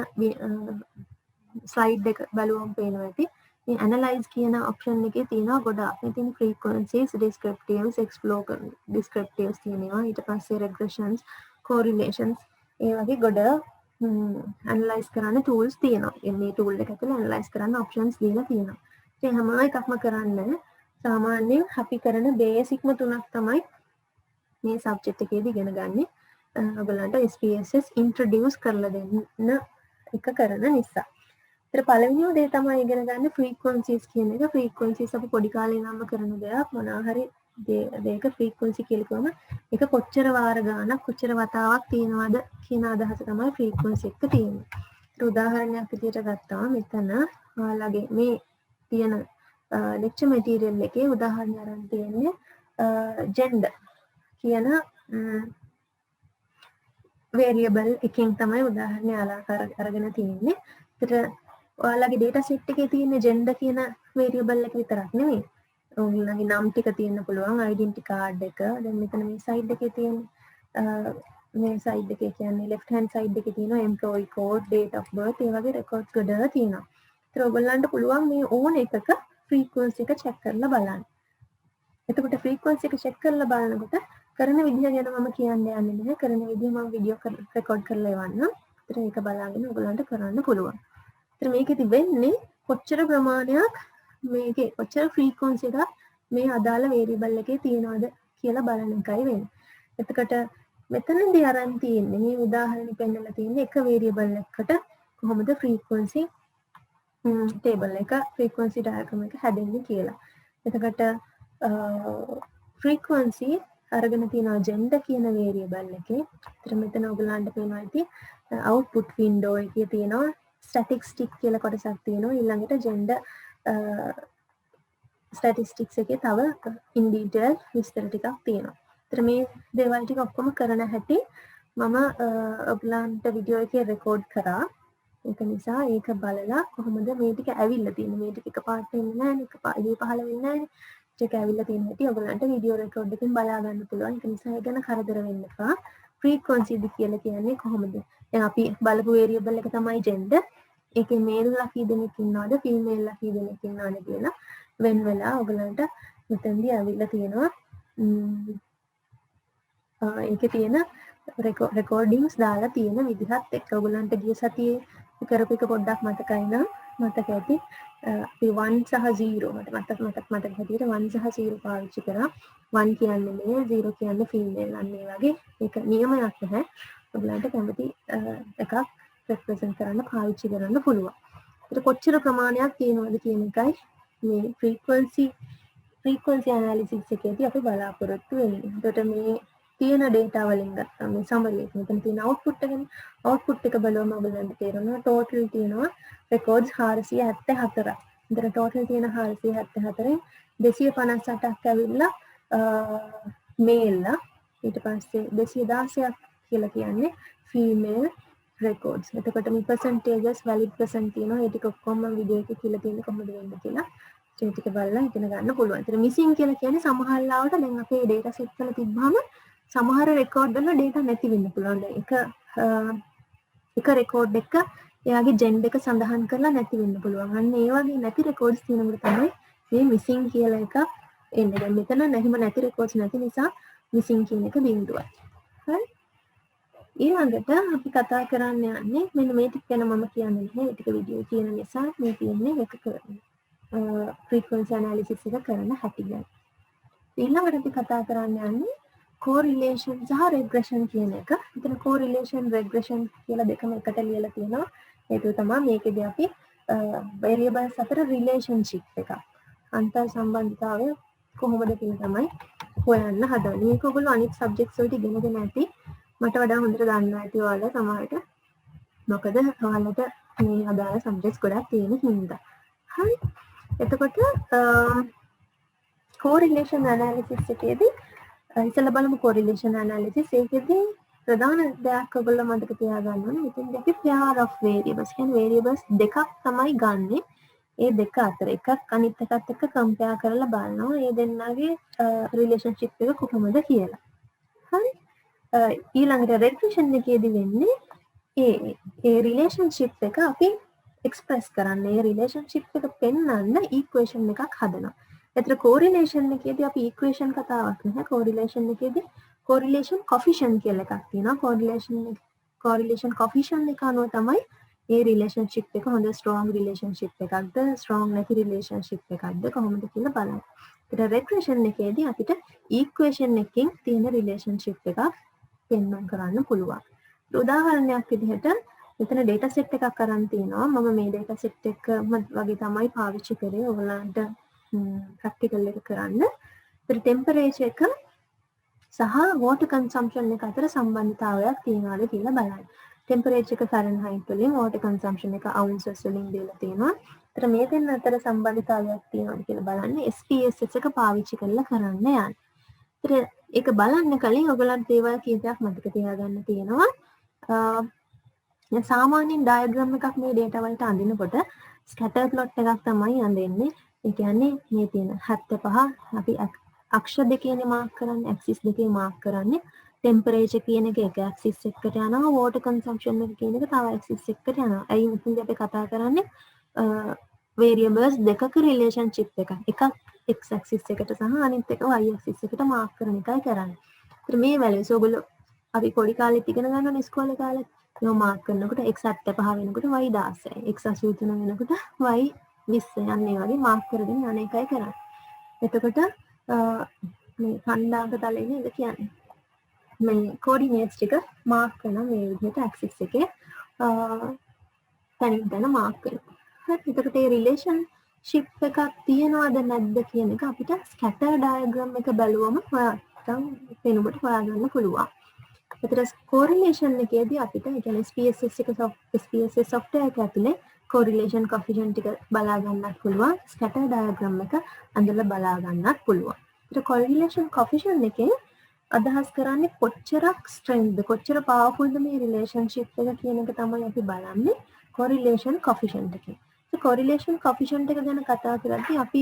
ස්ලයිඩ් එක බලුවම පේනවා ඇති. මේ ඇනලයිස් කියන ඔප්ෂන් එකේ තියෙනවා ගොඩාක්. ඉතින් frequencies, descriptives, explore descriptives තියෙනවා. ඊට පස්සේ regressions, correlations ඒ වගේ ගොඩ ඇනලයිස් කරන්න tools තියෙනවා. මේ tool එක ඇතුලේ ඇනලයිස් කරන්න options දීලා තියෙනවා. ඉතින් හැම එකක්ම කරන්න සාමාන්‍යයෙන් අපි කරන බේසික්ම තුනක් තමයි මේ සබ්ජෙක්ට් එකේදී ඉගෙන ගන්න. ඔයගලන්ට SPSS introduce කරලා දෙන්න එක කරන නිසා. ඒතර පළවෙනිම දේ තමයි ඉගෙන ගන්න frequencies කියන එක. frequencies අපි පොඩි කාලේ ඉඳන්ම කරන දෙයක්. මොනවා හරි දෙයක frequency කියලා කිව්වම ඒක කොච්චර වාර ගානක් කොච්චර වතාවක් තියෙනවද කියන අදහස තමයි frequency එක තියෙන්නේ. ඒතර උදාහරණයක් විදිහට ගත්තාම මෙතන ඔයාලගේ මේ තියෙන lecture material එකේ උදාහරණ අරන් තියෙන්නේ gender කියන variable එකෙන් තමයි උදාහරණය අරගෙන තියෙන්නේ. ඒතර ඔයාලගේ data set එකේ තියෙන gender කියන variable එක විතරක් නෙමෙයි. ඔයාලගේ නම් ටික තියෙන්න පුළුවන් identity card එක. දැන් මෙතන මේ side එකේ තියෙන මේ side එකේ කියන්නේ left hand side එකේ තියෙන employee code, date of birth ඒ වගේ records ගොඩක් තියෙනවා. ඒතර ඔයගොල්ලන්ට පුළුවන් මේ ඕන එකක frequency එක check කරලා බලන්න. එතකොට frequency එක check කරලා බලනකොට කරන විදිහ ගැන මම කියන්න යන්නේ නැහැ. කරන විදිහ මම වීඩියෝ රෙකෝඩ් කරලා එවන්නම්. ඒතර ඒක බලාගෙන ඔයගොල්ලන්ට කරන්න පුළුවන්. ඒතර මේකෙදි වෙන්නේ කොච්චර ප්‍රමාණයක් මේකේ කොච්චර frequency එකක් මේ අදාළ variable එකේ තියෙනවද කියලා බලන එකයි වෙන්නේ. එතකොට මෙතනදී අරන් තියෙන්නේ මේ උදාහරණෙ පෙන්නලා තියෙන්නේ එක variable එකකට කොහොමද frequency table එක frequency diagram එක හැදෙන්නේ කියලා. එතකොට frequency අරගෙන තියෙනවා gender කියන variable එකේ. ඒතර මෙතන ඔයගලන්ට පේනවා ඇති output window එකේ තියෙනවා statistics කියලා කොටසක් තියෙනවා. ඊළඟට gender statistics එකේ තව in detail විස්තර ටිකක් තියෙනවා. ඒතර මේ දේවල් ටික ඔක්කොම කරන හැටි මම ඔයගලන්ට වීඩියෝ එකේ රෙකෝඩ් කරා. ඒක නිසා ඒක බලලා කොහොමද මේ ටික ඇවිල්ලා තියෙන්නේ. මේ ටික එකපාරට එන්නේ නැහැ නේ. එකපාරේ පහළ වෙන්නේ නැහැ නේ. ඒක ඇවිල්ලා තියෙන හැටි ඔයගලන්ට වීඩියෝ රෙකෝඩ් එකෙන් බලා ගන්න පුළුවන්. ඒක නිසා ඒ ගැන කරදර වෙන්න එපා. frequency ද කියලා කියන්නේ කොහොමද? දැන් අපි බලපු variable එක තමයි gender. ඒකේ male ලා කී දෙනෙක් ඉන්නවද female ලා කී දෙනෙක් ඉන්නවද කියලා වෙන වෙලා ඔයගලන්ට මෙතෙන්දී ඇවිල්ලා තියෙනවා. ඒකේ තියෙන recordings දාලා තියෙන විදිහත් එක්ක ඔයගලන්ට ගිය සතියේ කරපු එක පොඩ්ඩක් මතකයි නම් මතක ඇති. අපි 1 සහ 0 මතක හැටියට 1 සහ 0 පාවිච්චි කරා. 1 කියන්නේ male 0 කියන්නේ female අන්න ඒ වගේ ඒක නියමයක් නැහැ. ඔයගලන්ට කැමති එකක් represent කරන්න පාවිච්චි කරන්න පුළුවන්. ඒක කොච්චර ප්‍රමාණයක් තියෙනවද කියන එකයි මේ frequency analysis එකේදී අපි බලාපොරොත්තු වෙන්නේ. එතකොට මේ තියෙන data වලින් ගත්තා මේ summary එක. මෙතන තියෙන output එකනේ. output එක බලවම ඔයගලන්ට තේරෙනවා total තියෙනවා records 474ක්. ඉතින් total තියෙන 474න් 258ක් ඇවිල්ලා male ලා. ඊට පස්සේ 216ක් කියලා කියන්නේ female records. එතකොට මේ percentages valid percent තියෙනවා. ඒ ටික ඔක්කොම වීඩියෝ එකේ කියලා තියෙන්නේ කොහොමද වෙන්නේ කියලා. ඒ ටික බලලා ඉගෙන ගන්න පුළුවන්. ඒතර missing කියලා කියන්නේ සමහර ලාවට දැන් අපේ data set වල තිබ්බම සමහර record වල data නැති වෙන්න පුළුවන්. දැන් එක record එක එයාගේ gender එක සඳහන් කරලා නැති වෙන්න පුළුවන්. අන්න ඒ වගේ නැති records තියෙනකොට තමයි මේ missing කියලා එක එන්නේ. දැන් මෙතන නැහිම නැති records නැති නිසා missing කියන එක බිඳුවයි. හරි? ඊළඟට අපි කතා කරන්න යන්නේ මෙන්න මේ ටික ගැන මම කියන්නේ නැහැ. ඒ ටික වීඩියෝ තියෙන නිසා මේ තියෙන්නේ එක කරන frequency analysis එක කරන හැටි ගැන. ඊළඟට අපි කතා කරන්න යන්නේ correlation සහ regression කියන එක. එතන correlation regression කියලා දෙකම එකට ලියලා තියෙනවා. හේතුව තමයි මේකෙදී අපි variables අතර relationship එක අන්තර් සම්බන්ධතාවය කොහොමද කියලා තමයි හොයන්න හදන්නේ. මේක ඔයගොල්ලෝ අනිත් subjects වලට ඉගෙනගෙන ඇති. මට වඩා හොඳට දන්නවා ඇති ඔයාලා සමහරට. මොකද ඔයාලට මේ අදාළ subjects ගොඩක් තියෙන හින්දා. හරි. එතකොට correlation analysis එකේදී ඉතල බලමු correlation analysis එකේදී ප්‍රධාන දෙයක් ඔයගොල්ලෝ මතක තියාගන්න ඕනේ. මෙතෙන්දී අපි pair of variables කියන්නේ variables දෙකක් තමයි ගන්නෙ. ඒ දෙක අතර එකක් අනිත් එකත් එක්ක compare කරලා බලනවා. මේ දෙන්නගේ relationship එක කොහොමද කියලා. හරි. ඊළඟට regression එකේදී වෙන්නේ ඒ relationship එක අපි express කරන්න. ඒ relationship එක පෙන්වන්න equation එකක් හදනවා. එතන correlation එකේදී අපි equation කතාවක් නැහැ. correlation එකේදී correlation coefficient කියලා එකක් තියෙනවා. correlation coefficient එක අනුව තමයි මේ relationship එක හොඳ strong relationship එකක්ද strong නැති relationship එකක්ද කොහොමද කියලා බලන්න. ඊට regression එකේදී අපිට equation එකකින් තියෙන relationship එකක් පෙන්වන්න කරන්න පුළුවන්. උදාහරණයක් විදිහට මෙතන data set එකක් අරන් තිනවා. මම මේ data set එක වගේ තමයි පාවිච්චි කරේ ඔයගලන්ට practical එක කරන්න. ඒතර temperature එක සහ water consumption එක අතර සම්බන්ධතාවයක් තියනවාද කියලා බලන්න. temperature එක Fahrenheit වලින් water consumption එක ounces වලින් දීලා තියෙනවා. ඒතර මේ දෙන්න අතර සම්බන්ධතාවයක් තියනවාද කියලා බලන්න SPSS එක පාවිච්චි කරලා කරන්න යන්න. ඒතර ඒක බලන්න කලින් ඔයගලන්ට දේවල් කීපයක් මතක තියාගන්න තියෙනවා. සාමාන්‍යයෙන් diagram එකක් මේ data වලට අඳිනකොට scatter plot එකක් තමයි අඳින්නේ. ඒ කියන්නේ මේ තියෙන 75 අපි අක්ෂ දෙකේනේ මාක් කරන්නේ, ඇක්සිස් දෙකේ මාක් කරන්නේ. ටෙම්පරේචර් කියන එක ඇක්සිස් එකකට යනවා, වෝටර් කන්සම්ප්ෂන් එක කියන එක තව ඇක්සිස් එකකට යනවා. ඇයි මෙතනදී අපි කතා කරන්නේ variables දෙකක relationship එකක්. එකක් x axis එකට සහ අනිත් එක y axis එකට මාක් කරන එකයි කරන්නේ. ඒත් මේ values ඔයගොල්ලෝ අපි පොඩි කාලෙත් ඉගෙන ගන්නවනේ ඉස්කෝලේ කාලේ. ඒක මාක් කරනකොට x 75 වෙනකොට y 16, x 83 වෙනකොට y 20 යන්නේ වගේ මාක් කරගෙන යන එකයි කරන්නේ. එතකොට මේ කණ්ඩායම තලයේ නේද කියන්නේ. මේ coordinates ටික මාක් කරන මේ විදිහට axis එකේ තනින් තන මාක් කරනවා. හරි. එතකොට මේ relationship එකක් තියනවද නැද්ද කියන එක අපිට scatter diagram එක බලුවම හොයාගන්න වෙනකොට හොයාගන්න පුළුවන්. එතකොට correlation එකේදී අපිට ඒ කියන්නේ SPSS software එක ඇතුලේ correlation coefficient ටික බලා ගන්නත් පුළුවන්. scatter diagram එක අඳලා බලා ගන්නත් පුළුවන්. ඒත් correlation coefficient එකෙන් අදහස් කරන්නේ කොච්චරක් strength කොච්චර powerful ද මේ relationship එක කියන එක තමයි අපි බලන්නේ correlation coefficient එකෙන්. ඒ correlation coefficient එක ගැන කතා කරද්දී අපි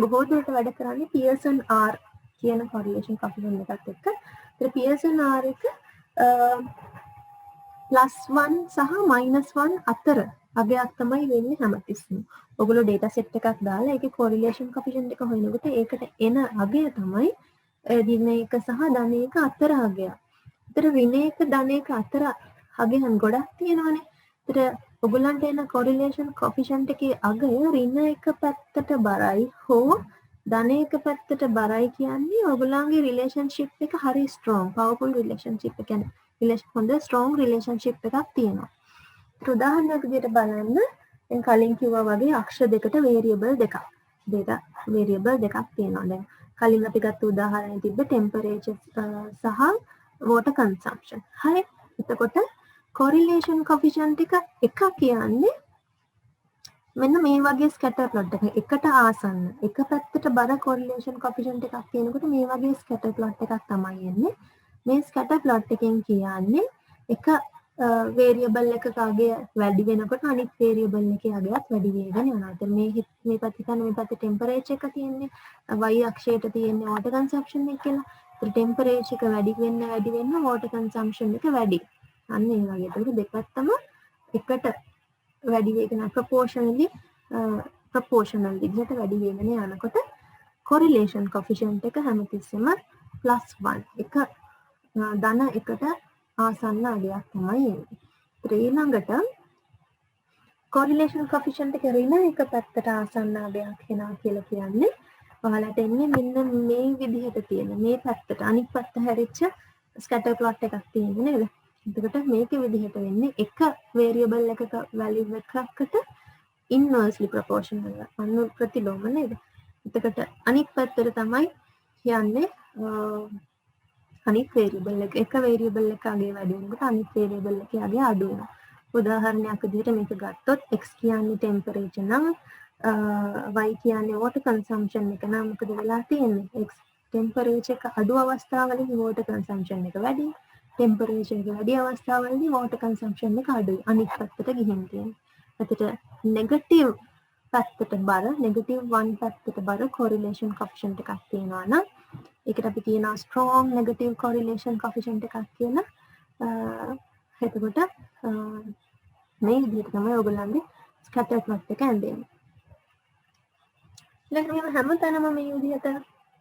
බොහෝ දුරට වැඩ කරන්නේ Pearson R කියන correlation coefficient එකත් එක්ක. ඒත් Pearson R එක +1 සහ -1 අතර අගයක් තමයි වෙන්නේ හැමතිස්සෙම. ඔයගොල්ලෝ data set එකක් දාලා ඒකේ correlation coefficient එක හොයනකොට ඒකට එන අගය තමයි ඍණ 1 සහ ධන 1 අතර අගය. ඒතර ඍණ 1 ධන 1 අතර අගයන් ගොඩක් තියෙනවානේ. ඒතර ඔයගොල්ලන්ට එන correlation coefficient එකේ අගය ඍණ 1 පැත්තට බරයි හෝ ධන 1 පැත්තට බරයි කියන්නේ ඔයගොල්ලන්ගේ relationship එක හරි strong, powerful relationship එක කියන්නේ හොඳ strong relationship එකක් තියෙනවා. උදාහරණයක් විදිහට බලන්න දැන් කලින් කිව්වා වගේ අක්ෂ දෙකට variable දෙකක්. variable දෙකක් තියෙනවා. දැන් කලින් අපි ගත්ත උදාහරණය තිබ්බ temperature සහ water consumption. හරි. එතකොට correlation coefficient එක කියන්නේ මෙන්න මේ වගේ scatter plot එකක්. එකට ආසන්න. එක පැත්තට බර correlation coefficient එකක් තියෙනකොට මේ වගේ scatter plot එකක් තමයි එන්නේ. මේ scatter plot එකෙන් කියන්නේ එක variable එකක අගය වැඩි වෙනකොට අනිත් variable එකේ අගයත් වැඩි වෙගෙන යනවා. දැන් මේ පැත්තේ මේ පැත්තේ temperature එක තියෙන්නේ y අක්ෂයට තියෙන්නේ water consumption එක කියලා. ඒත් temperature එක වැඩි වෙන්න water consumption එක වැඩි. අන්න ඒ වගේ. ඒක දෙපැත්තම එකට වැඩි වෙගෙන proportional විදිහට වැඩි වෙගෙන යනකොට correlation coefficient එක හැමතිස්සෙම +1 එක ධන එකට ආසන්න අගයක් තමයි එන්නේ. ඊළඟට correlation coefficient එක ඍණ එක පැත්තට ආසන්න අගයක් එනවා කියලා කියන්නේ ඔයාලට එන්නේ මෙන්න මේ විදිහට තියෙන මේ පැත්තට අනිත් පැත්ත හැරිච්ච ස්කැටර් ප්ලොට් එකක් තියෙන්නේ නේද? එතකොට මේකේ විදිහට වෙන්නේ එක variable එකක value එකකට inversely proportional අනු ප්‍රතිලෝම නේද? එතකොට අනිත් පැත්තට තමයි යන්නේ අනිත් variable එක variable එකගේ වැඩි වෙනකොට අනිත් variable එකගේ අඩු වෙනවා. උදාහරණයක් විදිහට මේක ගත්තොත් x කියන්නේ temperature නම් y කියන්නේ water consumption එක නම් මොකද වෙලා තියෙන්නේ? x temperature එක අඩු අවස්ථාවලදී water consumption එක වැඩි. temperature එක වැඩි අවස්ථාවලදී water consumption එක අඩුයි. අනිත් පැත්තට ගිහින් තියෙන්නේ. එතකොට negative පැත්තට බර negative 1 පැත්තට බර correlation coefficient එකක් තියෙනවා නම් ඒකට අපි කියනවා strong negative correlation coefficient එකක් කියලා. එතකොට මේ විදිහට තමයි ඔයගොල්ලන්ගේ ස්කැටර් ප්ලොට් එක ඇඳෙන්නේ. ඊළඟට හැමතැනම මේ විදිහට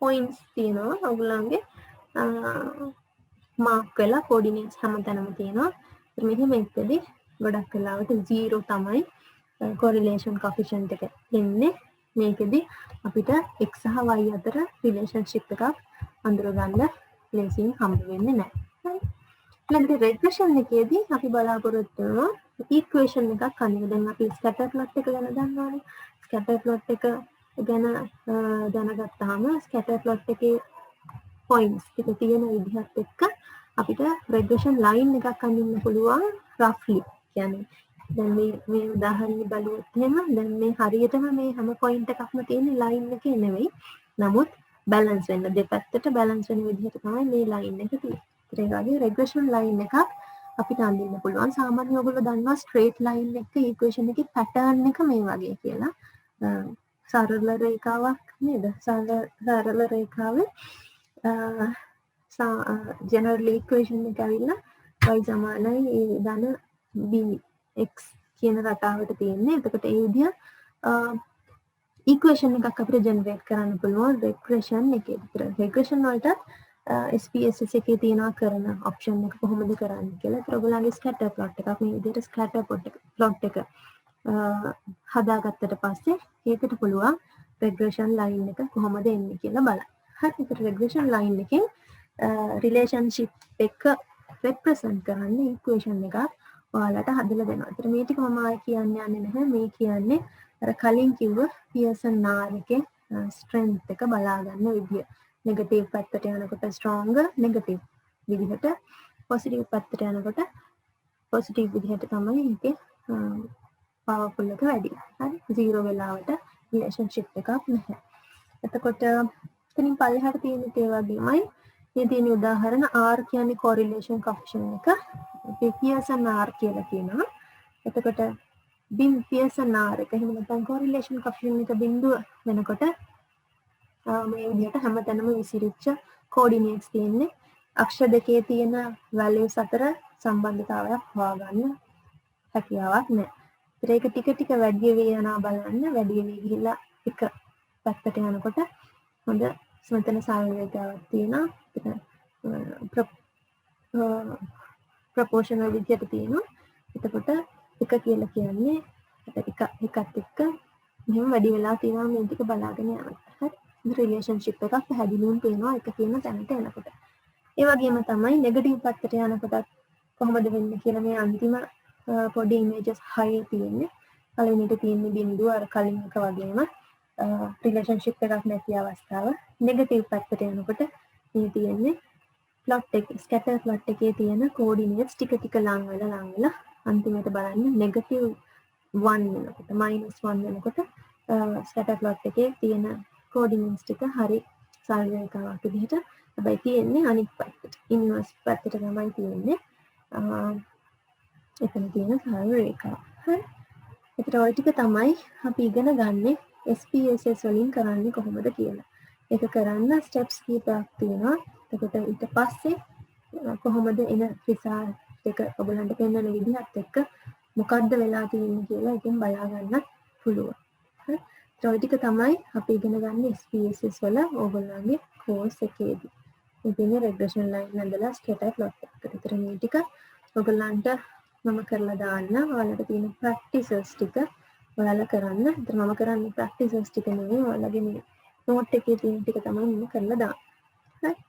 පොයින්ට්ස් තියෙනවා ඔයගොල්ලන්ගේ මාක් වෙලා කෝඩිනේට්ස් හැමතැනම තියෙනවා. ඒත් මෙහෙම එක්කදී ගොඩක් වෙලාවට 0 තමයි correlation coefficient එක එන්නේ. මේකෙදි අපිට x සහ y අතර රිලේෂන්ෂිප් එකක් අඳුරගන්න ලේසියෙන් හම්බ වෙන්නේ නැහැ. ඊළඟට regression එකේදී අපි බලාපොරොත්තු වෙනවා equation එකක් අනිත් දැන් අපි scatter plot එක ගැන දන්නවානේ. scatter plot එක ගැන දැනගත්තාම scatter plot එකේ points ටික තියෙන විදිහත් එක්ක අපිට regression line එකක් අඳින්න පුළුවන් roughly. කියන්නේ දැන් මේ උදාහරණෙ බලුවොත් එහෙම දැන් මේ හරියටම මේ හැම පොයින්ට් එකක්ම තියෙන ලයින් එකේ නෙවෙයි. නමුත් බැලන්ස් වෙන්න දෙපැත්තට බැලන්ස් වෙන විදිහට තමයි මේ ලයින් එක තියෙන්නේ. ඒ වගේ regression line එකක් අපිට අඳින්න පුළුවන්. සාමාන්‍යයෙන් ඔයගොල්ලෝ දන්නවා straight line එක equation එකේ pattern එක මේ වගේ කියලා. සරල රේඛාවක් නේද? සරල රේඛාවේ general equation එක ඇවිල්ලා y සමානයි ධන bx කියන රටාවට තියෙන්නේ. එතකොට ඒ විදිහ equation එකක් අපිට generate කරන්න පුළුවන් regression එකේ. regression වලට SPSS එකේ තියෙනවා කරන option එක කොහොමද කරන්නේ කියලා. ඒත් ඔයගොල්ලන්ගේ scatter plot එකක් මේ විදිහට scatter plot එක හදාගත්තට පස්සේ ඒකට පුළුවන් regression line එක කොහොමද එන්නේ කියලා බලන්න. හරි. ඒකට regression line එකෙන් relationship එක represent කරන්න equation එකක් ඔයාලට හදලා දෙනවා. ඒතර මේ ටික මම ආයෙ කියන්න යන්නේ නැහැ. මේ කියන්නේ අර කලින් කිව්ව Pearson R එකේ strength එක බලා ගන්න විදිය. negative පැත්තට යනකොට stronger negative විදිහට positive පැත්තට යනකොට positive විදිහට තමයි ඒකේ powerful එක වැඩි. හරි. 0 වෙලාවට relationship එකක් නැහැ. එතකොට එතනින් පල්ලෙහාට තියෙන ඒ වගේමයි මේ තියෙන උදාහරණ R කියන්නේ correlation coefficient එක. Pearson R කියලා කියනවා. එතකොට Pearson R එක එහෙම නැත්නම් correlation coefficient එක බිඳුව වෙනකොට මේ විදිහට හැමතැනම විසිරිච්ච coordinates තියෙන්නේ. අක්ෂ දෙකේ තියෙන values අතර සම්බන්ධතාවයක් හොයාගන්න හැකියාවක් නැහැ. ඒක ටික ටික වැඩි වෙවි යනවා බලන්න. වැඩි වෙවි ගිහිල්ලා එක පැත්තට යනකොට හොඳ මෙතන සාරල රේඛාවක් තියෙනවා. ප්‍රොපෝෂනල් විදිහට තියෙනවා. එතකොට එක කියලා කියන්නේ එකත් එක්ක මෙහෙම වැඩි වෙලා තියෙනවා මේ ටික බලාගෙන යනකොට. හරි. රිලේෂන්ෂිප් එකක් පැහැදිලිවම පේනවා එක කියන තැනට එනකොට. ඒ වගේම තමයි නෙගටිව් පැත්තට යනකොටත් කොහොමද වෙන්නේ කියලා මේ අන්තිම පොඩි ඉමේජස් 6 තියෙන්නේ. පළවෙනිට තියෙන්නේ බිඳුව අර කලින් එක වගේම රිලේෂන්ෂිප් එකක් නැති අවස්ථාව. නෙගටිව් පැත්තට යනකොට මේ තියෙන්නේ plot එක scatter plot එකේ තියෙන coordinates ටික ටික ලං වෙලා අන්තිමට බලන්න negative 1 වෙනකොට -1 වෙනකොට scatter plot එකේ තියෙන coordinates ටික හරි සරල රේඛාවක් විදිහට හැබැයි තියෙන්නේ අනිත් පැත්තට inverse පැත්තට තමයි තියෙන්නේ. එතන තියෙන සරල රේඛාව. හරි. ඒතර ඔය ටික තමයි අපි ඉගෙන ගන්නේ SPSS වලින් කරන්නේ කොහොමද කියලා. ඒක කරන්න ස්ටෙප්ස් කීපයක් තියෙනවා. එතකොට ඊට පස්සේ කොහොමද එන රිසල්ට් එක ඔයගලන්ට පෙන්වන විදිහත් එක්ක මොකද්ද වෙලා තියෙන්නේ කියලා එකෙන් බලා ගන්න පුළුවන්. හරි. ඒ ටික තමයි අපි ඉගෙන ගන්න SPSS වල ඕගොල්ලන්ගේ කෝස් එකේදී. ඉතින් regression line ඇඳලා scatter plot එකකට. ඒතර මේ ටික ඔයගලන්ට මම කරලා දාන්න. ඔයාලට තියෙන practices ටික ඔයාලා කරන්න. ඒතර මම කරන්නේ practices ටික නෙවෙයි ඔයාලගේ මේ note එකේ තියෙන ටික තමයි මම කරලා දාන්නේ. right